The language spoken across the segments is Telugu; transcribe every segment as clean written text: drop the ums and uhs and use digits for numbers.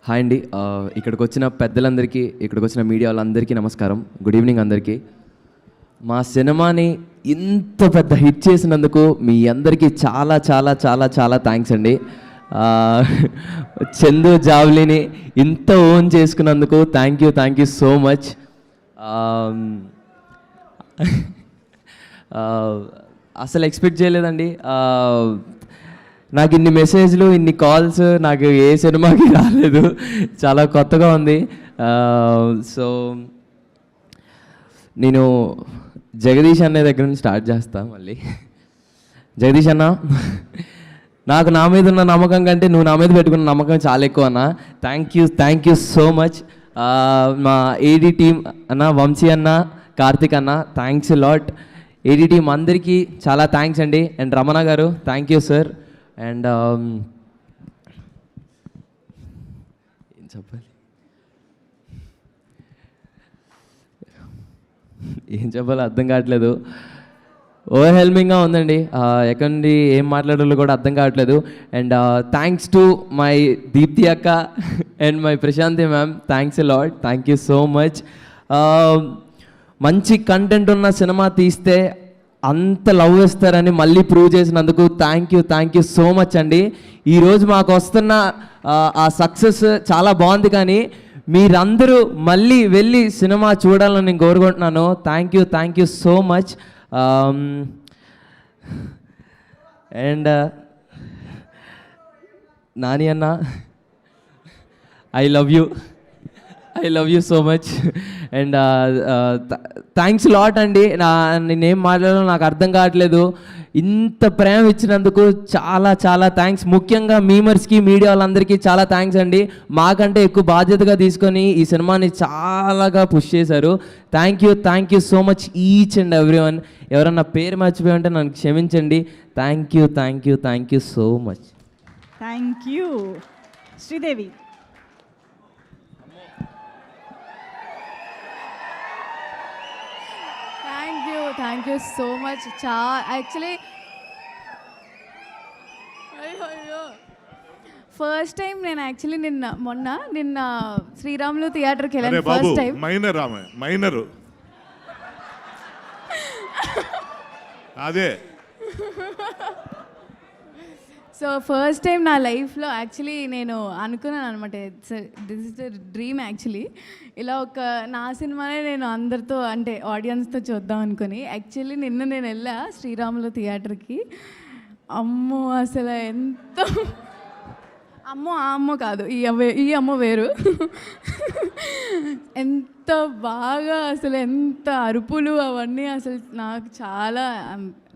హాయ్ అండి, ఇక్కడికి వచ్చిన పెద్దలందరికీ, ఇక్కడికి వచ్చిన మీడియా వాళ్ళందరికీ నమస్కారం. గుడ్ ఈవినింగ్ అందరికీ. మా సినిమాని ఇంత పెద్ద హిట్ చేసినందుకు మీ అందరికీ చాలా చాలా చాలా చాలా థ్యాంక్స్ అండి. చందు జావ్లీని ఇంత ఓన్ చేసుకున్నందుకు థ్యాంక్ యూ సో మచ్. అసలు ఎక్స్పెక్ట్ చేయలేదండి. నాకు ఇన్ని మెసేజ్లు, ఇన్ని కాల్స్ నాకు ఏ సినిమాకి రాలేదు. చాలా కొత్తగా ఉంది. సో నేను జగదీష్ అనే దగ్గర నుంచి స్టార్ట్ చేస్తాను. మళ్ళీ జగదీష్ అన్న, నాకు నా మీద ఉన్న నమ్మకం కంటే నువ్వు నా మీద పెట్టుకున్న నమ్మకం చాలా ఎక్కువ అన్న. Thank you so much. మా ఏడీ టీం అన్న, వంశీ అన్న, కార్తిక్ అన్న, థ్యాంక్స్ లాట్. ఏడీ టీం అందరికీ చాలా థ్యాంక్స్ అండి. అండ్ రమణ గారు, థ్యాంక్ యూ సార్. అండ్ ఏం చెప్పాలో అర్థం కావట్లేదు. ఓవర్హెల్మింగ్గా ఉందండి. ఎక్కడి నుండి ఏం మాట్లాడాలో కూడా అర్థం కావట్లేదు. And thanks to my Deepthi అక్క and my Prashanthi ma'am, thanks a lot. Thank you so much. మంచి కంటెంట్ ఉన్న సినిమా తీస్తే అంత లవ్ ఇస్తారని మళ్ళీ ప్రూవ్ చేసినందుకు థ్యాంక్ యూ సో మచ్ అండి. ఈరోజు మాకు వస్తున్న ఆ సక్సెస్ చాలా బాగుంది, కానీ మీరందరూ మళ్ళీ వెళ్ళి సినిమా చూడాలని నేను కోరుకుంటున్నాను. Thank you so much. And Nani అన్న, I love you so much. And thanks lot అండి. నేనేం మాట్లాడాలో నాకు అర్థం కావట్లేదు. ఇంత ప్రేమ ఇచ్చినందుకు చాలా చాలా థ్యాంక్స్. ముఖ్యంగా మీమర్స్కి, మీడియా వాళ్ళందరికీ చాలా థ్యాంక్స్ అండి. మాకంటే ఎక్కువ బాధ్యతగా తీసుకొని ఈ సినిమాని చాలాగా పుష్ చేశారు. Thank you so much each and every one. ఎవరన్నా పేరు మర్చిపోయి ఉంటే నన్ను క్షమించండి. Thank you so much. Thank you. Sridevi. Thank you so much. Actually first time నేను యాక్చువల్లీ నిన్న శ్రీరాములు థియేటర్కి వెళ్ళాను. ఫస్ట్ టైం మైనర్ అదే. సో ఫస్ట్ టైం నా లైఫ్లో యాక్చువల్లీ నేను అనుకున్నాను అనమాట, this is the dream actually. ఇలా ఒక నా సినిమానే నేను అందరితో, అంటే ఆడియన్స్తో చూద్దాం అనుకుని యాక్చువల్లీ నిన్న నేను వెళ్ళా శ్రీరాములు థియేటర్కి. అమ్మో అసలు ఎంత అమ్మో కాదు, ఈ అమ్మ వేరు. ఎంత బాగా అసలు, ఎంత అరుపులు అవన్నీ, అసలు నాకు చాలా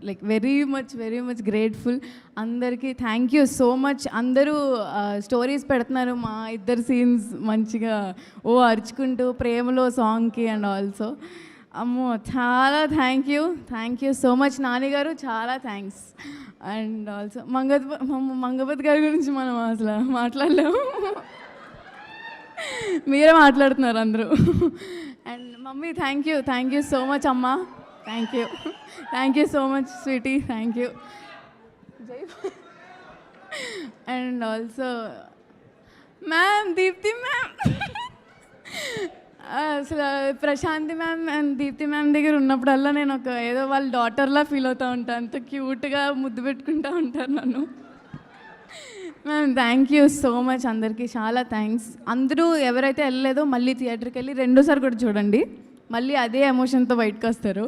లైక్ వెరీ మచ్ గ్రేట్ఫుల్. అందరికీ థ్యాంక్ యూ సో మచ్. అందరూ స్టోరీస్ పెడుతున్నారు మా ఇద్దరు సీన్స్ మంచిగా అరుచుకుంటూ ప్రేమలో సాంగ్కి. అండ్ ఆల్సో అమ్మో చాలా thank you so much. Nani గారు చాలా థ్యాంక్స్. అండ్ ఆల్సో మంగపతి గారి గురించి మనం అసలు మాట్లాడలేము, మీరే మాట్లాడుతున్నారు అందరూ. And mummy thank you so much అమ్మా. Thank you so much sweetie. Thank you. And also ma'am, Deepthi ma'am, అసలు Prashanthi ma'am and Deepthi ma'am దగ్గర ఉన్నప్పుడల్లా నేను ఏదో వాళ్ళ డాటర్లా ఫీల్ అవుతూ ఉంటాను. అంత క్యూట్గా ముద్దు పెట్టుకుంటూ ఉంటారు నన్ను. Ma'am thank you so much. అందరికీ చాలా థ్యాంక్స్. అందరూ ఎవరైతే వెళ్ళలేదో మళ్ళీ థియేటర్కి వెళ్ళి రెండోసారి కూడా చూడండి, మళ్ళీ అదే ఎమోషన్తో బయటకు వస్తారు.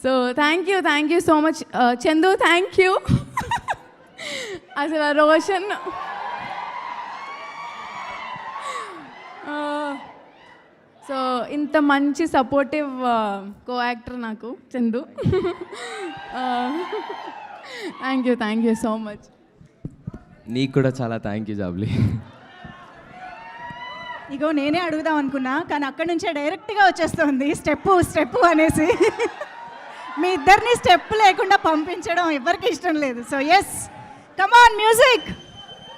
So thank you so much. Chandu thank you. అసలు రోషన్, సో ఇంత మంచి సపోర్టివ్ కో యాక్టర్ నాకు Chandu. Thank you so much. నీకు కూడా చాలా థ్యాంక్ యూ జాబ్లీ. ఇగో నేనే అడుగుదాం అనుకున్నా, కానీ అక్కడి నుంచే డైరెక్ట్గా వచ్చేస్తుంది స్టెప్పు అనేసి. మీ ఇద్దరిని స్టెప్ లేకుండా పంపించడం ఎవరికి ఇష్టం లేదు. So yes, come on music.